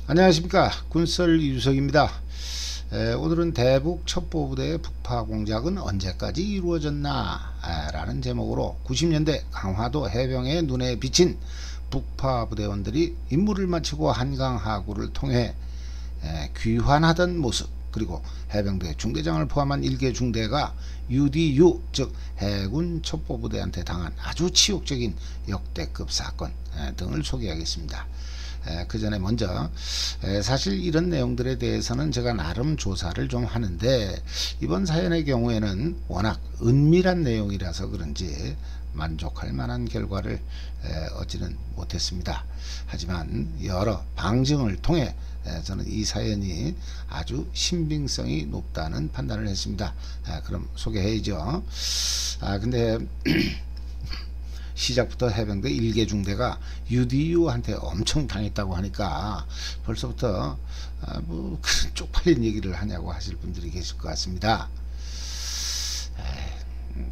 안녕하십니까, 군썰 이주석입니다. 오늘은 대북 첩보부대의 북파 공작은 언제까지 이루어졌나 라는 제목으로 90년대 강화도 해병의 눈에 비친 북파 부대원들이 임무를 마치고 한강 하구를 통해 귀환하던 모습, 그리고 해병대 중대장을 포함한 일개 중대가 UDU 즉 해군 첩보부대한테 당한 아주 치욕적인 역대급 사건 등을 소개하겠습니다. 그 전에 먼저 사실 이런 내용들에 대해서는 제가 나름 조사를 좀 하는데, 이번 사연의 경우에는 워낙 은밀한 내용이라서 그런지 만족할 만한 결과를 얻지는 못했습니다. 하지만 여러 방증을 통해 저는 이 사연이 아주 신빙성이 높다는 판단을 했습니다. 그럼 소개해야죠. 근데 시작부터 해병대 일개 중대가 UDU한테 엄청 당했다고 하니까 벌써부터 뭐 쪽팔린 얘기를 하냐고 하실 분들이 계실 것 같습니다.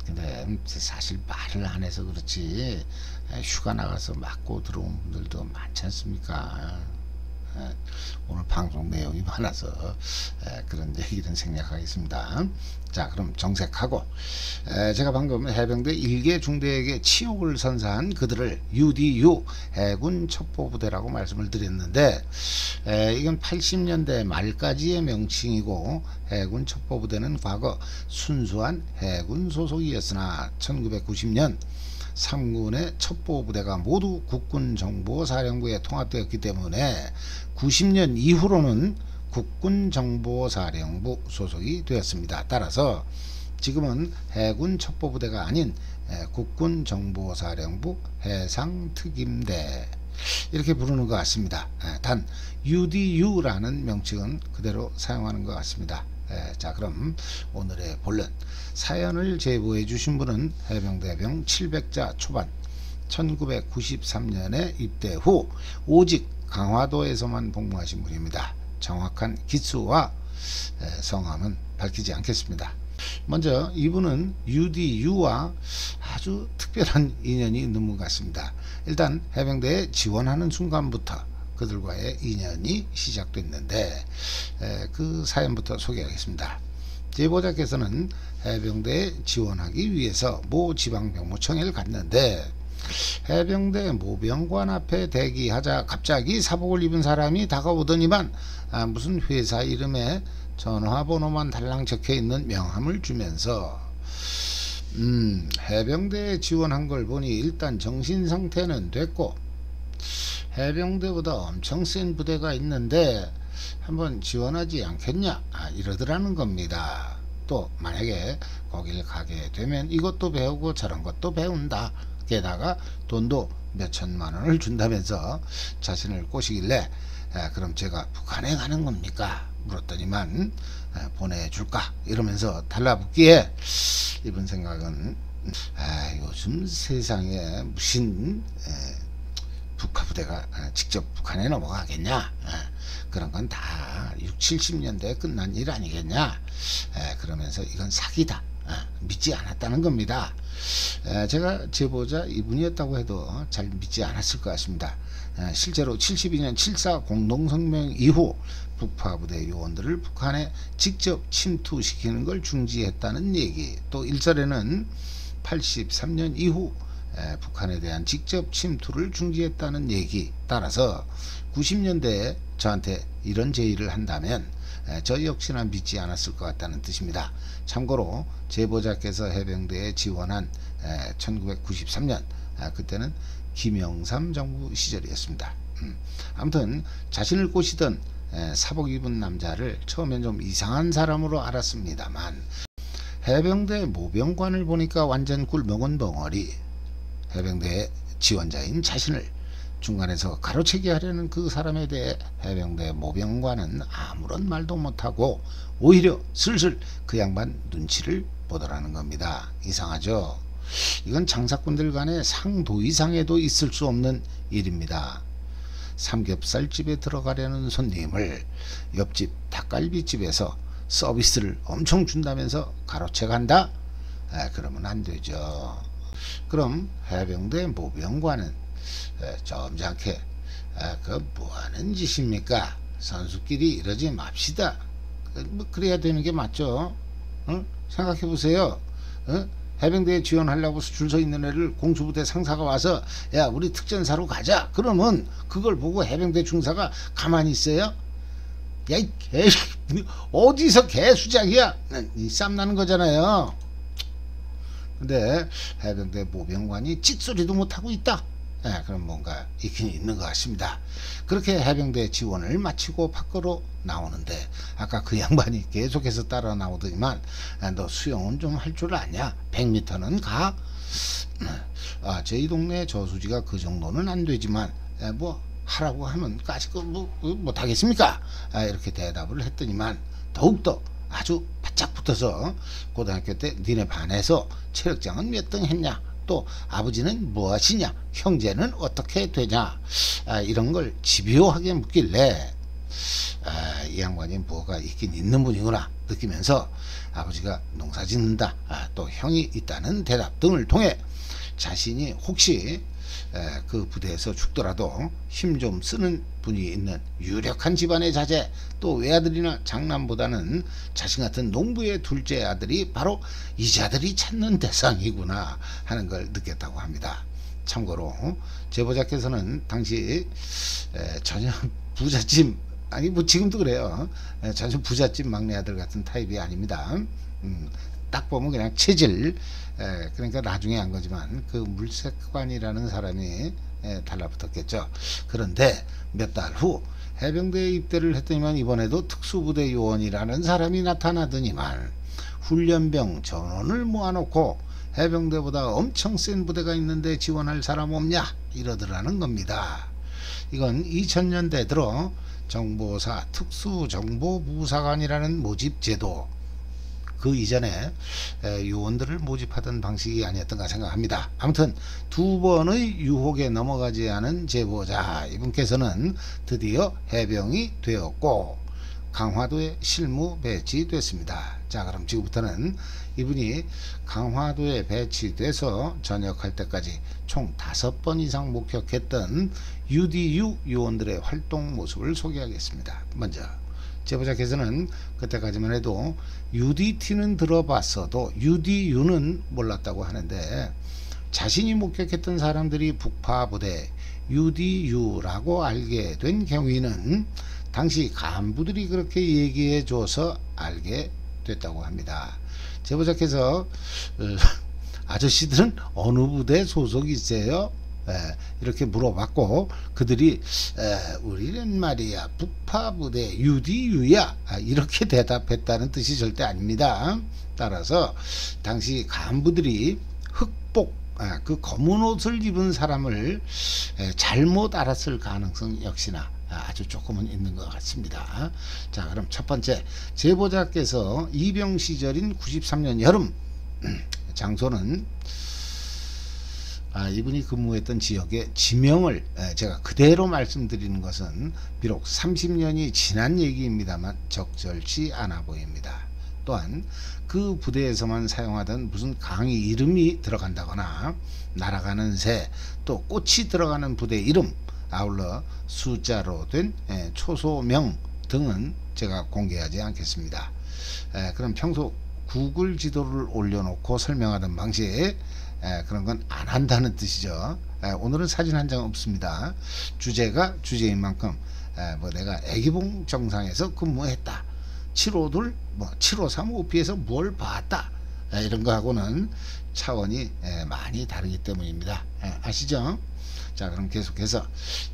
근데 사실 말을 안 해서 그렇지 휴가 나가서 맞고 들어온 분들도 많지 않습니까? 오늘 방송 내용이 많아서 그런 얘기는 생략하겠습니다. 자, 그럼 정색하고, 제가 방금 해병대 일개 중대에게 치욕을 선사한 그들을 UDU 해군 첩보부대라고 말씀을 드렸는데, 이건 80년대 말까지의 명칭이고 해군 첩보부대는 과거 순수한 해군 소속이었으나 1990년 3군의 첩보부대가 모두 국군정보사령부에 통합되었기 때문에 90년 이후로는 국군정보사령부 소속이 되었습니다. 따라서 지금은 해군 첩보부대가 아닌 국군정보사령부 해상특임대 이렇게 부르는 것 같습니다. 단 UDU라는 명칭은 그대로 사용하는 것 같습니다. 자, 그럼 오늘의 본론, 사연을 제보해 주신 분은 해병대병 700자 초반 1993년에 입대 후 오직 강화도에서만 복무하신 분입니다. 정확한 기수와 성함은 밝히지 않겠습니다. 먼저 이분은 UDU와 아주 특별한 인연이 있는 분 같습니다. 일단 해병대에 지원하는 순간부터 그들과의 인연이 시작됐는데, 그 사연부터 소개하겠습니다. 제보자께서는 해병대에 지원하기 위해서 모 지방병무청을 갔는데, 해병대 모병관 앞에 대기하자 갑자기 사복을 입은 사람이 다가오더니만 무슨 회사 이름에 전화번호만 달랑 적혀있는 명함을 주면서 해병대에 지원한 걸 보니 일단 정신상태는 됐고 해병대보다 엄청 센 부대가 있는데 한번 지원하지 않겠냐 이러더라는 겁니다. 또 만약에 거길 가게 되면 이것도 배우고 저런 것도 배운다, 게다가 돈도 몇천만 원을 준다면서 자신을 꼬시길래 그럼 제가 북한에 가는 겁니까? 물었더니만 보내줄까? 이러면서 달라붙기에 이분 생각은 요즘 세상에 무슨 북한부대가 직접 북한에 넘어가겠냐, 그런 건 다 60, 70년대에 끝난 일 아니겠냐, 그러면서 이건 사기다, 믿지 않았다는 겁니다. 제가 제보자 이분이었다고 해도 잘 믿지 않았을 것 같습니다. 실제로 72년 7.4 공동성명 이후 북파부대 요원들을 북한에 직접 침투시키는 걸 중지했다는 얘기, 또 일설에는 83년 이후 북한에 대한 직접 침투를 중지했다는 얘기, 따라서 90년대에 저한테 이런 제의를 한다면 저 역시나 믿지 않았을 것 같다는 뜻입니다. 참고로 제보자께서 해병대에 지원한 1993년, 그때는 김영삼 정부 시절이었습니다. 아무튼 자신을 꼬시던 사복 입은 남자를 처음엔 좀 이상한 사람으로 알았습니다만, 해병대 모병관을 보니까 완전 꿀먹은 벙어리, 해병대 지원자인 자신을 중간에서 가로채기 하려는 그 사람에 대해 해병대 모병관은 아무런 말도 못하고 오히려 슬슬 그 양반 눈치를 보더라는 겁니다. 이상하죠? 이건 장사꾼들 간의 상도 이상에도 있을 수 없는 일입니다. 삼겹살집에 들어가려는 손님을 옆집 닭갈비집에서 서비스를 엄청 준다면서 가로채 간다? 그러면 안 되죠. 그럼 해병대 모병관은 점잖게 그 뭐하는 짓입니까? 선수끼리 이러지 맙시다. 뭐 그래야 되는 게 맞죠. 생각해 보세요. 해병대에 지원하려고 줄 서 있는 애를 공수부대 상사가 와서 야 우리 특전사로 가자 그러면 그걸 보고 해병대 중사가 가만히 있어요? 야 이 개 어디서 개수작이야 이 쌈 나는 거잖아요. 근데 해병대 모병관이 찍소리도 못하고 있다. 그럼 뭔가 있긴 있는 것 같습니다. 그렇게 해병대 지원을 마치고 밖으로 나오는데 아까 그 양반이 계속해서 따라 나오더니만 너 수영은 좀 할 줄 아냐? 100m는 가? 저희 동네 저수지가 그 정도는 안 되지만 뭐 하라고 하면 까짓 거 뭐 못하겠습니까? 이렇게 대답을 했더니만 더욱더 아주 바짝 붙어서 고등학교 때 니네 반에서 체력장은 몇 등 했냐? 또 아버지는 무엇이냐? 형제는 어떻게 되냐? 이런 걸 집요하게 묻길래 이 양반이 뭐가 있긴 있는 분이구나 느끼면서 아버지가 농사 짓는다, 또 형이 있다는 대답 등을 통해 자신이 혹시 그 부대에서 죽더라도 힘 좀 쓰는 분이 있는 유력한 집안의 자제, 또 외아들이나 장남보다는 자신 같은 농부의 둘째 아들이 바로 이 자들이 찾는 대상이구나 하는 걸 느꼈다고 합니다. 참고로 제보자께서는 당시 전혀 부잣집, 아니 뭐 지금도 그래요, 전혀 부잣집 막내 아들 같은 타입이 아닙니다. 딱 보면 그냥 체질, 그러니까 나중에 한 거지만 그 물색관이라는 사람이 달라붙었겠죠. 그런데 몇 달 후 해병대에 입대를 했더니만 이번에도 특수부대 요원이라는 사람이 나타나더니만 훈련병 전원을 모아놓고 해병대보다 엄청 센 부대가 있는데 지원할 사람 없냐 이러더라는 겁니다. 이건 2000년대 들어 정보사 특수정보부사관이라는 모집제도, 그 이전에 요원들을 모집하던 방식이 아니었던가 생각합니다. 아무튼 두 번의 유혹에 넘어가지 않은 제보자 이분께서는 드디어 해병이 되었고 강화도에 실무 배치됐습니다. 자, 그럼 지금부터는 이분이 강화도에 배치돼서 전역할 때까지 총 5번 이상 목격했던 UDU 요원들의 활동 모습을 소개하겠습니다. 먼저 제보자께서는 그때까지만 해도 UDT는 들어봤어도 UDU는 몰랐다고 하는데 자신이 목격했던 사람들이 북파부대 UDU라고 알게 된 경위는 당시 간부들이 그렇게 얘기해 줘서 알게 됐다고 합니다. 제보자께서 아저씨들은 어느 부대 소속이세요? 이렇게 물어봤고 그들이 우리는 말이야 북파부대 UDU야 이렇게 대답했다는 뜻이 절대 아닙니다. 따라서 당시 간부들이 흑복, 그 검은 옷을 입은 사람을 잘못 알았을 가능성 역시나 아주 조금은 있는 것 같습니다. 자, 그럼 첫 번째, 제보자께서 이병 시절인 93년 여름, 장소는 이분이 근무했던 지역의 지명을 제가 그대로 말씀드리는 것은 비록 30년이 지난 얘기입니다만 적절치 않아 보입니다. 또한 그 부대에서만 사용하던 무슨 강의 이름이 들어간다거나 날아가는 새, 또 꽃이 들어가는 부대 이름, 아울러 숫자로 된 초소명 등은 제가 공개하지 않겠습니다. 그럼 평소 구글 지도를 올려놓고 설명하던 방식, 그런 건 안 한다는 뜻이죠. 오늘은 사진 한 장 없습니다. 주제가 주제인 만큼 뭐 내가 애기봉 정상에서 근무했다, 752 뭐 753 OP에서 뭘 봤다, 이런 거하고는 차원이 많이 다르기 때문입니다. 아시죠? 자, 그럼 계속해서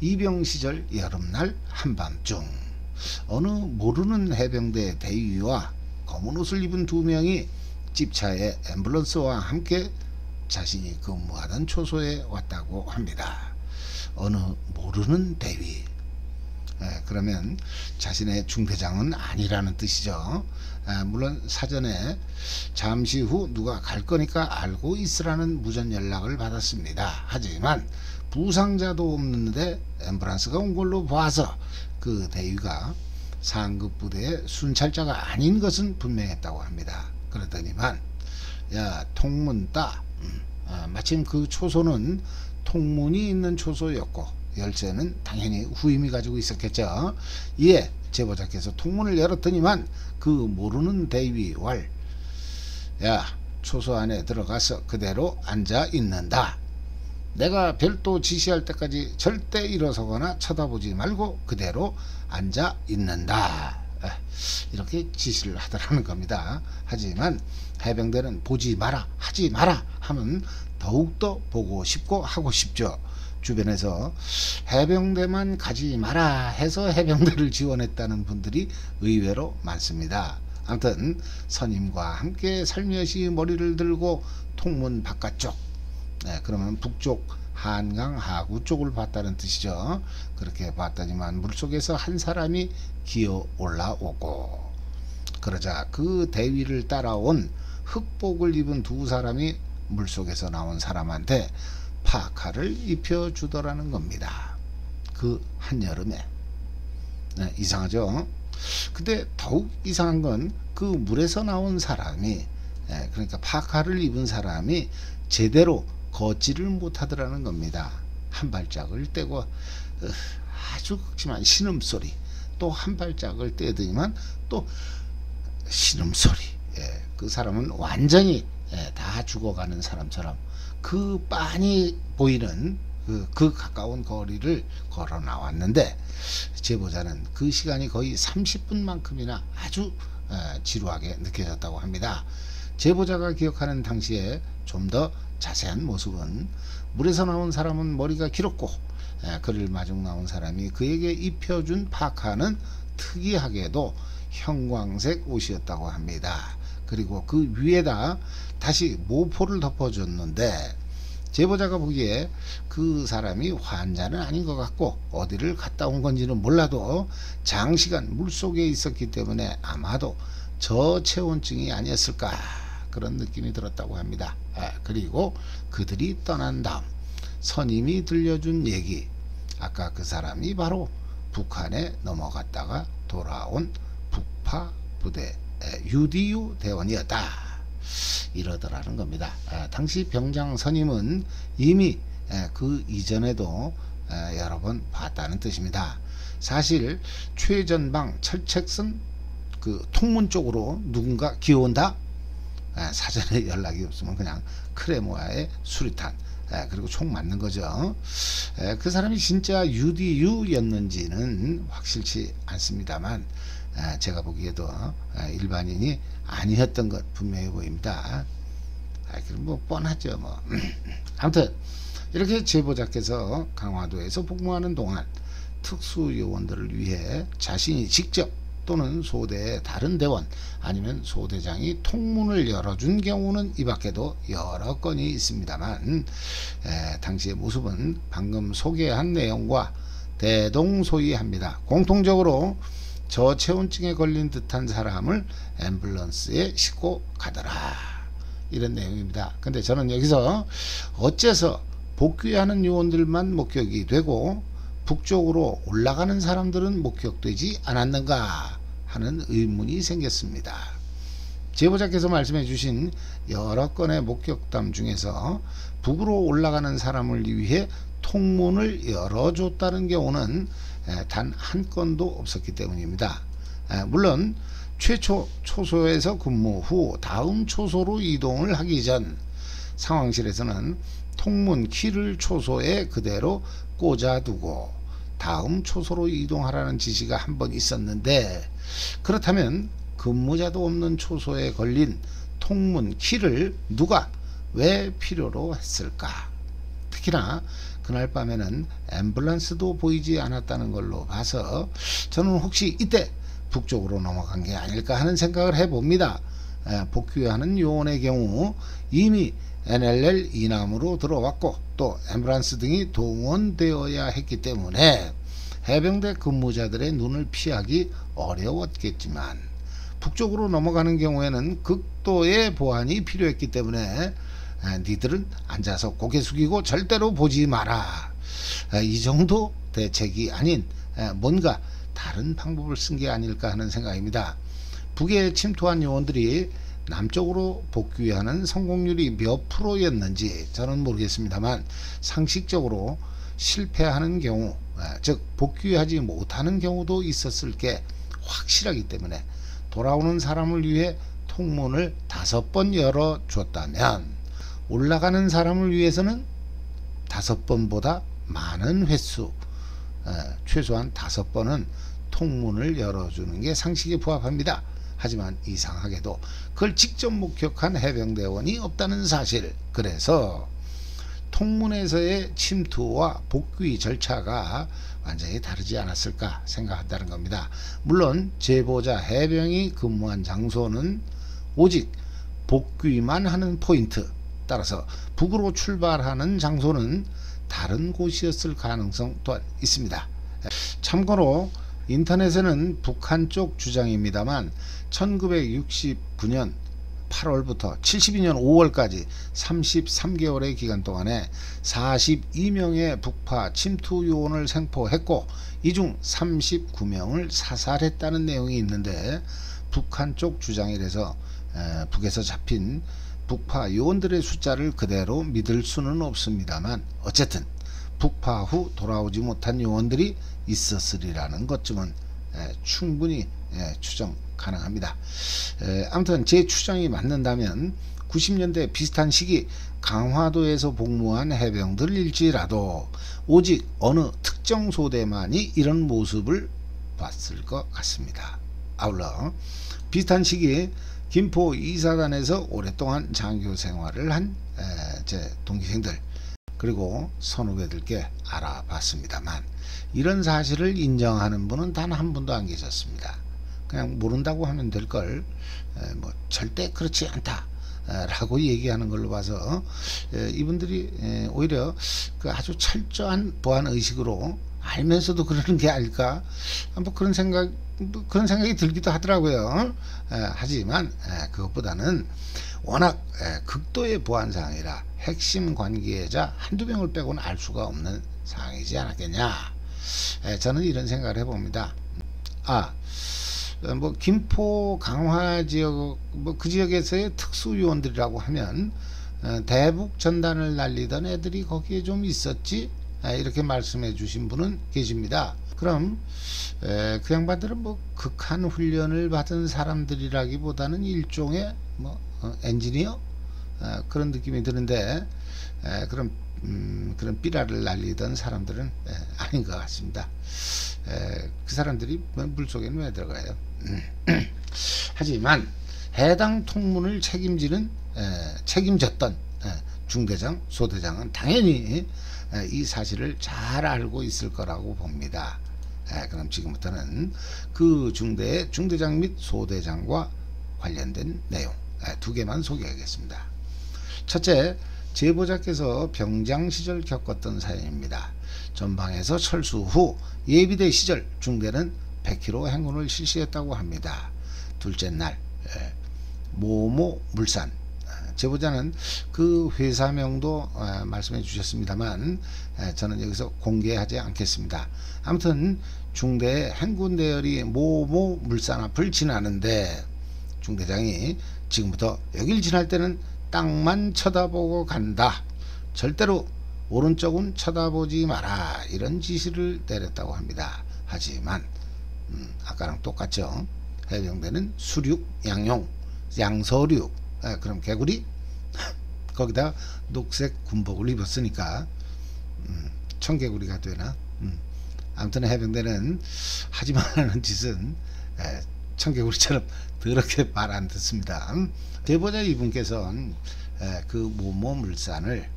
이병 시절 여름날 한밤중 어느 모르는 해병대 대위와 검은 옷을 입은 두 명이 집차에 앰뷸런스와 함께 자신이 근무하던 초소에 왔다고 합니다. 어느 모르는 대위, 그러면 자신의 중대장은 아니라는 뜻이죠. 물론 사전에 잠시 후 누가 갈 거니까 알고 있으라는 무전 연락을 받았습니다. 하지만 부상자도 없는데 앰뷸런스가 온 걸로 봐서 그 대위가 상급 부대의 순찰자가 아닌 것은 분명했다고 합니다. 그러더니만 야, 통문 따. 마침 그 초소는 통문이 있는 초소였고 열쇠는 당연히 후임이 가지고 있었겠죠. 이에 제보자께서 통문을 열었더니만 그 모르는 대위 왈, 야, 초소 안에 들어가서 그대로 앉아 있는다. 내가 별도 지시할 때까지 절대 일어서거나 쳐다보지 말고 그대로 앉아 있는다. 이렇게 지시를 하더라는 겁니다. 하지만 해병대는 보지 마라, 하지 마라 하면 더욱더 보고 싶고 하고 싶죠. 주변에서 해병대만 가지 마라 해서 해병대를 지원했다는 분들이 의외로 많습니다. 아무튼 선임과 함께 살며시 머리를 들고 통문 바깥쪽, 그러면 북쪽 한강 하구 쪽을 봤다는 뜻이죠. 그렇게 봤더니만 물속에서 한 사람이 기어 올라오고, 그러자 그 대위를 따라온 흑복을 입은 두 사람이 물속에서 나온 사람한테 파카를 입혀주더라는 겁니다. 그 한여름에. 이상하죠? 근데 더욱 이상한 건 그 물에서 나온 사람이, 그러니까 파카를 입은 사람이 제대로 걷지를 못하더라는 겁니다. 한 발짝을 떼고 아주 극심한 신음소리, 또 한 발짝을 떼더니만 또 신음소리. 그 사람은 완전히 다 죽어가는 사람처럼 그 빤히 보이는 그 가까운 거리를 걸어 나왔는데, 제보자는 그 시간이 거의 30분만큼이나 아주 지루하게 느껴졌다고 합니다. 제보자가 기억하는 당시에 좀 더 자세한 모습은 물에서 나온 사람은 머리가 길었고, 그를 마중 나온 사람이 그에게 입혀준 파카는 특이하게도 형광색 옷이었다고 합니다. 그리고 그 위에다 다시 모포를 덮어줬는데, 제보자가 보기에 그 사람이 환자는 아닌 것 같고 어디를 갔다 온 건지는 몰라도 장시간 물속에 있었기 때문에 아마도 저체온증이 아니었을까, 그런 느낌이 들었다고 합니다. 그리고 그들이 떠난 다음 선임이 들려준 얘기, 아까 그 사람이 바로 북한에 넘어갔다가 돌아온 북파 부대 UDU 대원이었다, 이러더라는 겁니다. 당시 병장 선임은 이미 그 이전에도 여러 번 봤다는 뜻입니다. 사실 최전방 철책선 그 통문 쪽으로 누군가 기어온다, 사전에 연락이 없으면 그냥 크레모아의 수리탄, 그리고 총 맞는 거죠. 그 사람이 진짜 UDU였는지는 확실치 않습니다만, 제가 보기에도 일반인이 아니었던 것 분명해 보입니다. 그럼 뭐 뻔하죠 뭐. 아무튼 이렇게 제보자께서 강화도에서 복무하는 동안 특수요원들을 위해 자신이 직접 또는 소대의 다른 대원 아니면 소대장이 통문을 열어준 경우는 이 밖에도 여러 건이 있습니다만, 당시의 모습은 방금 소개한 내용과 대동소이합니다. 공통적으로 저체온증에 걸린 듯한 사람을 앰뷸런스에 싣고 가더라, 이런 내용입니다. 근데 저는 여기서 어째서 복귀하는 요원들만 목격이 되고 북쪽으로 올라가는 사람들은 목격되지 않았는가 하는 의문이 생겼습니다. 제보자께서 말씀해 주신 여러 건의 목격담 중에서 북으로 올라가는 사람을 위해 통문을 열어줬다는 경우는 단 한 건도 없었기 때문입니다. 물론 최초 초소에서 근무 후 다음 초소로 이동을 하기 전 상황실에서는 통문 키를 초소에 그대로 꽂아두고 다음 초소로 이동하라는 지시가 한 번 있었는데, 그렇다면 근무자도 없는 초소에 걸린 통문 키를 누가 왜 필요로 했을까? 특히나 그날 밤에는 앰뷸런스도 보이지 않았다는 걸로 봐서 저는 혹시 이때 북쪽으로 넘어간 게 아닐까 하는 생각을 해봅니다. 복귀하는 요원의 경우 이미 NLL 이남으로 들어왔고 또 앰뷸런스 등이 동원되어야 했기 때문에 해병대 근무자들의 눈을 피하기 어려웠겠지만, 북쪽으로 넘어가는 경우에는 극도의 보안이 필요했기 때문에 니들은 앉아서 고개 숙이고 절대로 보지 마라, 이 정도 대책이 아닌 뭔가 다른 방법을 쓴 게 아닐까 하는 생각입니다. 북에 침투한 요원들이 남쪽으로 복귀하는 성공률이 몇 프로였는지 저는 모르겠습니다만, 상식적으로 실패하는 경우, 즉 복귀하지 못하는 경우도 있었을 게 확실하기 때문에 돌아오는 사람을 위해 통문을 5번 열어줬다면 올라가는 사람을 위해서는 5번보다 많은 횟수, 최소한 5번은 통문을 열어주는 게 상식에 부합합니다. 하지만 이상하게도 그걸 직접 목격한 해병대원이 없다는 사실, 그래서 통문에서의 침투와 복귀 절차가 완전히 다르지 않았을까 생각한다는 겁니다. 물론 제보자 해병이 근무한 장소는 오직 복귀만 하는 포인트, 따라서 북으로 출발하는 장소는 다른 곳이었을 가능성 또한 있습니다. 참고로 인터넷에는 북한 쪽 주장입니다만 1969년 8월부터 72년 5월까지 33개월의 기간 동안에 42명의 북파 침투 요원을 생포했고 이 중 39명을 사살했다는 내용이 있는데, 북한 쪽 주장이라서 북에서 잡힌 북파 요원들의 숫자를 그대로 믿을 수는 없습니다만 어쨌든 북파 후 돌아오지 못한 요원들이 있었으리라는 것쯤은 충분히 추정 가능합니다. 아무튼 제 추정이 맞는다면 90년대 비슷한 시기 강화도에서 복무한 해병들일지라도 오직 어느 특정 소대만이 이런 모습을 봤을 것 같습니다. 아울러 비슷한 시기에 김포 2사단에서 오랫동안 장교 생활을 한 제 동기생들 그리고 선후배들께 알아봤습니다만 이런 사실을 인정하는 분은 단 한 분도 안 계셨습니다. 그냥 모른다고 하면 될걸 뭐 절대 그렇지 않다 라고 얘기하는 걸로 봐서 이분들이 오히려 그 아주 철저한 보안의식으로 알면서도 그러는 게 아닐까, 뭐 그런 생각이 들기도 하더라고요. 하지만 그것보다는 워낙 극도의 보안 사항이라 핵심 관계자 한두 명을 빼고는 알 수가 없는 상황이지 않았겠냐, 저는 이런 생각을 해봅니다. 뭐 김포 강화 지역 뭐 그 지역에서의 특수요원들이라고 하면 대북 전단을 날리던 애들이 거기에 좀 있었지, 이렇게 말씀해 주신 분은 계십니다. 그럼 그 양반들은 뭐 극한 훈련을 받은 사람들이라기보다는 일종의 뭐 엔지니어 그런 느낌이 드는데 그런 삐라를 날리던 사람들은 아닌 것 같습니다. 그 사람들이 물속에는 왜 들어가요? 하지만 해당 통문을 책임졌던 중대장, 소대장은 당연히 이 사실을 잘 알고 있을 거라고 봅니다. 그럼 지금부터는 그 중대의 중대장 및 소대장과 관련된 내용 두 개만 소개하겠습니다. 첫째, 제보자께서 병장 시절 겪었던 사연입니다. 전방에서 철수 후 예비대 시절 중대는 100km 행군을 실시했다고 합니다. 둘째 날 모모 물산, 제보자는 그 회사명도 말씀해 주셨습니다만 저는 여기서 공개하지 않겠습니다. 아무튼 중대의 행군 대열이 모모 물산 앞을 지나는데 중대장이 지금부터 여길 지날 때는 땅만 쳐다보고 간다, 절대로 오른쪽은 쳐다보지 마라, 이런 지시를 내렸다고 합니다. 하지만 아까랑 똑같죠. 해병대는 수륙, 양용, 양서륙, 그럼 개구리 거기다 녹색 군복을 입었으니까 청개구리가 되나? 아무튼 해병대는 하지 말라는 짓은 청개구리처럼 더럽게 말 안 듣습니다. 제보자 이분께서는 그 모모 물산을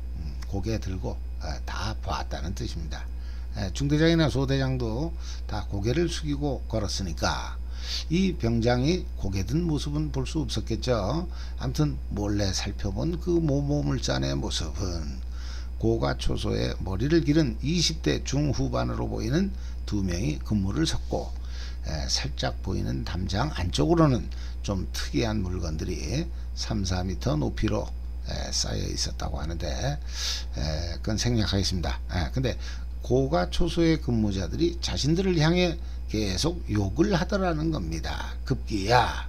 고개 들고 다 보았다는 뜻입니다. 중대장이나 소대장도 다 고개를 숙이고 걸었으니까 이 병장이 고개 든 모습은 볼 수 없었겠죠. 아무튼 몰래 살펴본 그 모모 물산의 모습은 고가 초소에 머리를 기른 20대 중후반으로 보이는 두 명이 근무를 섰고 살짝 보이는 담장 안쪽으로는 좀 특이한 물건들이 3-4m 높이로 쌓여 있었다고 하는데 그건 생략하겠습니다. 근데 고가 초소의 근무자들이 자신들을 향해 계속 욕을 하더라는 겁니다. 급기야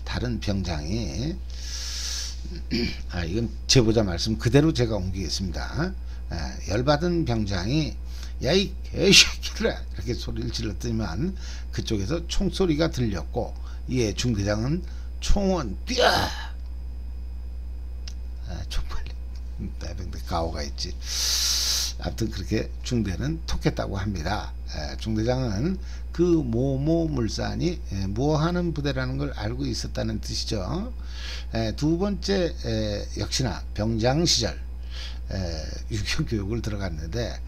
다른 병장이 이건 제보자 말씀 그대로 제가 옮기겠습니다. 열받은 병장이 야 이 개새끼들아 이렇게 소리를 질렀더니만 그쪽에서 총소리가 들렸고 이에 중대장은 총원 뛰어 총빨리 해병대 가오가 있지. 아무튼 그렇게 중대는 톡했다고 합니다. 중대장은 그 모모 물산이 뭐하는 부대라는 걸 알고 있었다는 뜻이죠. 두 번째 역시나 병장 시절 유격 교육을 들어갔는데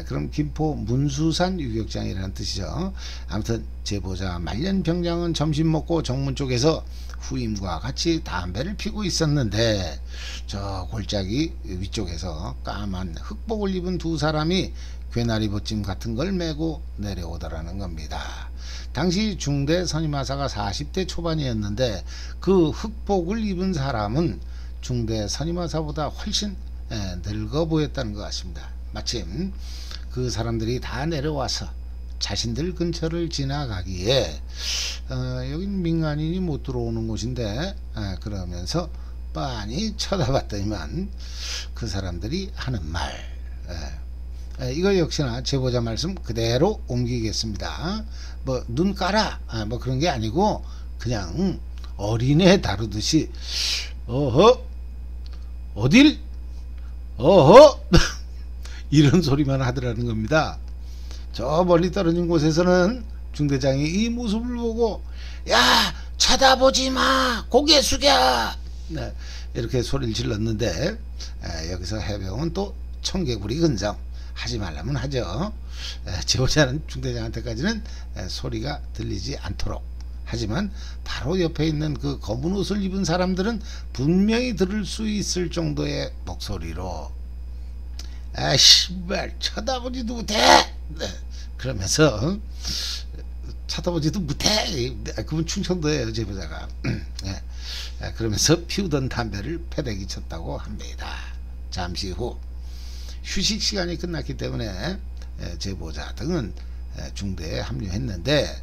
그럼 김포 문수산 유격장이라는 뜻이죠. 아무튼 제보자 말년 병장은 점심 먹고 정문 쪽에서 후임과 같이 담배를 피고 있었는데 저 골짜기 위쪽에서 까만 흑복을 입은 두 사람이 괴나리 벗짐 같은 걸 메고 내려오더라는 겁니다. 당시 중대 선임하사가 40대 초반이었는데 그 흑복을 입은 사람은 중대 선임하사보다 훨씬 늙어 보였다는 것 같습니다. 마침 그 사람들이 다 내려와서 자신들 근처를 지나가기에 여긴 민간인이 못 들어오는 곳인데 그러면서 빤히 쳐다봤더니만 그 사람들이 하는 말 이거 역시나 제보자 말씀 그대로 옮기겠습니다. 뭐 눈 깔아 뭐 그런 게 아니고 그냥 어린애 다루듯이 어허 어딜 어허 이런 소리만 하더라는 겁니다. 저 멀리 떨어진 곳에서는 중대장이 이 모습을 보고 야 쳐다보지마 고개 숙여 이렇게 소리를 질렀는데 여기서 해병은 또 청개구리 근성 하지 말라면 하죠. 제보자는 중대장한테까지는 소리가 들리지 않도록 하지만 바로 옆에 있는 그 검은 옷을 입은 사람들은 분명히 들을 수 있을 정도의 목소리로 씨발 쳐다보지도 못해 그러면서 쳐다보지도 못해 그분 충청도예요 제보자가 그러면서 피우던 담배를 패대기 쳤다고 합니다. 잠시 후 휴식 시간이 끝났기 때문에 제보자 등은 중대에 합류했는데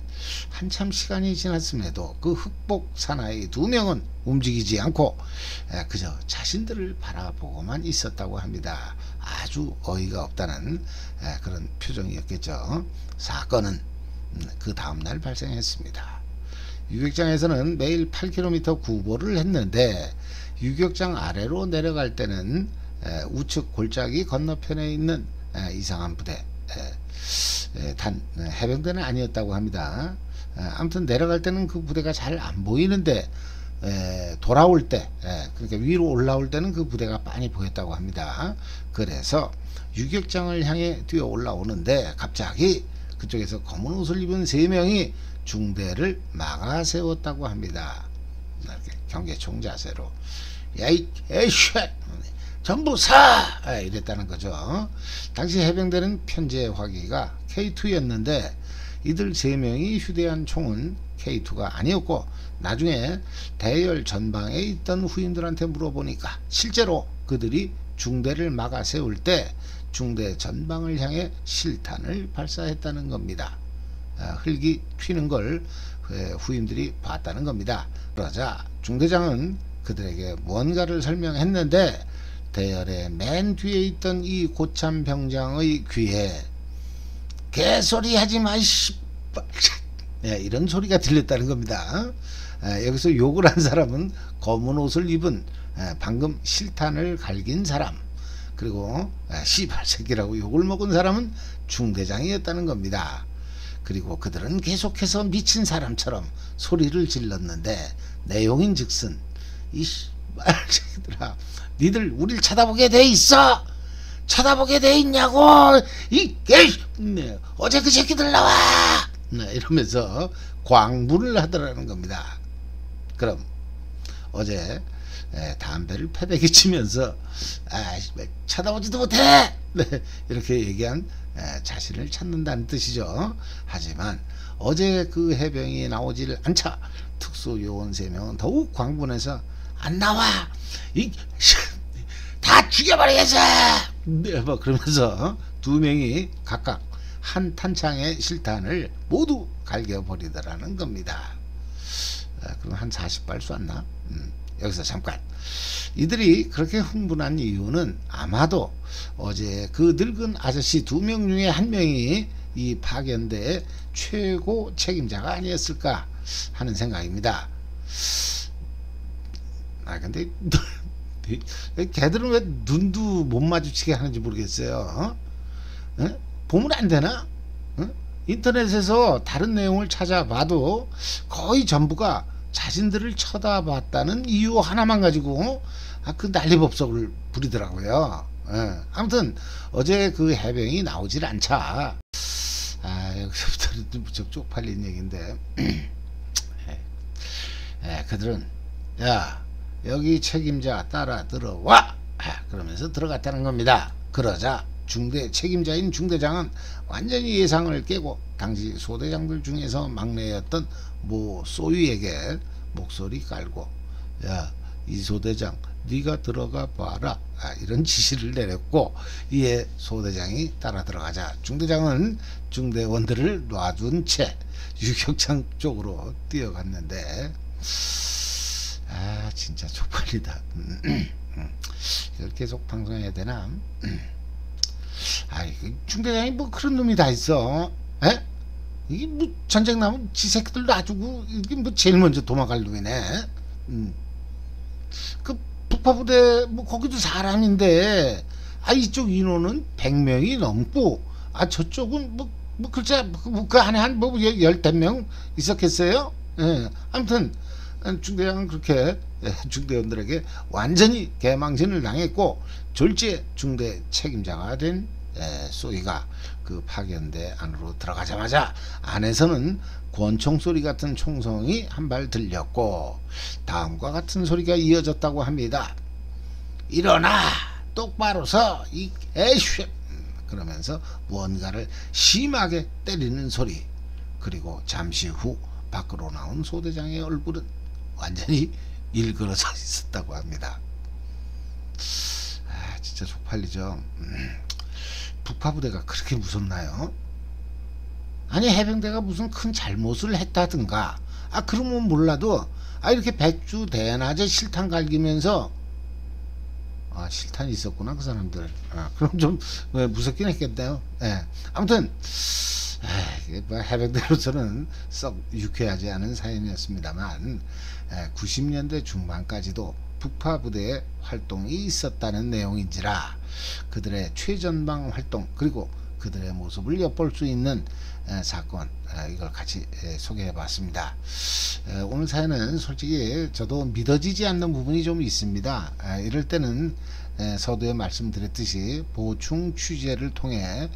한참 시간이 지났음에도 그 흑복 사나이 두 명은 움직이지 않고 그저 자신들을 바라보고만 있었다고 합니다. 아주 어이가 없다는 그런 표정이었겠죠. 사건은 그 다음날 발생했습니다. 유격장에서는 매일 8km 구보를 했는데 유격장 아래로 내려갈 때는 우측 골짜기 건너편에 있는 이상한 부대 단 해병대는 아니었다고 합니다. 아무튼 내려갈 때는 그 부대가 잘 안 보이는데 돌아올 때 그러니까 위로 올라올 때는 그 부대가 빤히 보였다고 합니다. 그래서 유격장을 향해 뛰어 올라오는데 갑자기 그쪽에서 검은 옷을 입은 3명이 중대를 막아 세웠다고 합니다. 이렇게 경계총 자세로 야이 개쉣 전부 사! 이랬다는 거죠. 당시 해병대는 편제 화기가 K2였는데 이들 3명이 휴대한 총은 K2가 아니었고 나중에 대열 전방에 있던 후임들한테 물어보니까 실제로 그들이 중대를 막아 세울 때 중대 전방을 향해 실탄을 발사했다는 겁니다. 흙이 튀는 걸 후임들이 봤다는 겁니다. 그러자 중대장은 그들에게 뭔가를 설명했는데 대열의 맨 뒤에 있던 이 고참 병장의 귀에 개소리 하지마 씨발 이런 소리가 들렸다는 겁니다. 여기서 욕을 한 사람은 검은 옷을 입은 방금 실탄을 갈긴 사람 그리고 씨발 새끼라고 욕을 먹은 사람은 중대장이었다는 겁니다. 그리고 그들은 계속해서 미친 사람처럼 소리를 질렀는데 내용인즉슨 이 씨발 새끼들아 니들 우릴 쳐다보게 돼 있어? 쳐다보게 돼 있냐고? 어제 그 새끼들 나와! 이러면서 광부를 하더라는 겁니다. 그럼 어제 담배를 패대기 치면서 쳐다보지도 못해! 이렇게 얘기한 자신을 찾는다는 뜻이죠. 하지만 어제 그 해병이 나오질 않자 특수요원 3명은 더욱 광분해서 안 나와! 다 죽여버리겠어! 뭐 그러면서 2명이 각각 한 탄창의 실탄을 모두 갈겨버리더라는 겁니다. 그럼 한 40발 쐈나? 여기서 잠깐, 이들이 그렇게 흥분한 이유는 아마도 어제 그 늙은 아저씨 2명 중에 1명이 이 파견대의 최고 책임자가 아니었을까 하는 생각입니다. 근데 걔들은 왜 눈도 못 마주치게 하는지 모르겠어요. 보면 안 되나? 인터넷에서 다른 내용을 찾아봐도 거의 전부가 자신들을 쳐다봤다는 이유 하나만 가지고 그 난리법석을 부리더라고요. 아무튼 어제 그 해병이 나오질 않자 여기서부터는 무척 쪽팔린 얘기인데 그들은 야 여기 책임자 따라 들어와 그러면서 들어갔다는 겁니다. 그러자 중대 책임자인 중대장은 완전히 예상을 깨고 당시 소대장들 중에서 막내였던 모 소위에게 목소리 깔고 야 이 소대장 네가 들어가 봐라 이런 지시를 내렸고, 이에 소대장이 따라 들어가자 중대장은 중대원들을 놔둔 채 유격장 쪽으로 뛰어갔는데 진짜 쪽팔리다. 이걸 계속 방송해야 되나? 중대장이 뭐 그런 놈이 다 있어. 이게 뭐 전쟁 나면 지 새끼들 놔주고 이게 뭐 제일 먼저 도망갈 놈이네. 그 북파부대 뭐 거기도 사람인데 이쪽 인원은 100명이 넘고 저쪽은 뭐 글쎄 그 안에 한 뭐 10명 있었겠어요. 아무튼 중대장은 그렇게 중대원들에게 완전히 개망신을 당했고, 졸지에 중대 책임자가 된 소위가 그 파견대 안으로 들어가자마자 안에서는 권총 소리 같은 총성이 한 발 들렸고 다음과 같은 소리가 이어졌다고 합니다. 일어나 똑바로 서 이 개쉬 그러면서 무언가를 심하게 때리는 소리, 그리고 잠시 후 밖으로 나온 소대장의 얼굴은 완전히 일그러져 있었다고 합니다. 진짜 쪽팔리죠. 북파부대가 그렇게 무섭나요? 아니 해병대가 무슨 큰 잘못을 했다든가 그러면 몰라도 이렇게 백주 대낮에 실탄 갈기면서 실탄이 있었구나 그 사람들. 그럼 좀 무섭긴 했겠네요. 아무튼 해병대로서는 썩 유쾌하지 않은 사연이었습니다만 90년대 중반까지도 북파부대의 활동이 있었다는 내용인지라 그들의 최전방 활동 그리고 그들의 모습을 엿볼 수 있는 사건, 이걸 같이 소개해 봤습니다. 오늘 사연은 솔직히 저도 믿어지지 않는 부분이 좀 있습니다. 이럴 때는 서두에 말씀드렸듯이 보충 취재를 통해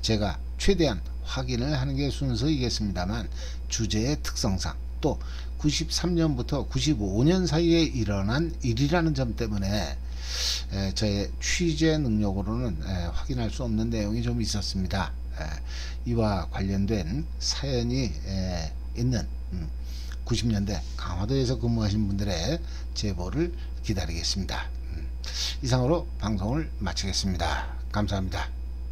제가 최대한 확인을 하는 게 순서이겠습니다만, 주제의 특성상 또 93년부터 95년 사이에 일어난 일이라는 점 때문에 저의 취재 능력으로는 확인할 수 없는 내용이 좀 있었습니다. 이와 관련된 사연이 있는 90년대 강화도에서 근무하신 분들의 제보를 기다리겠습니다. 이상으로 방송을 마치겠습니다. 감사합니다.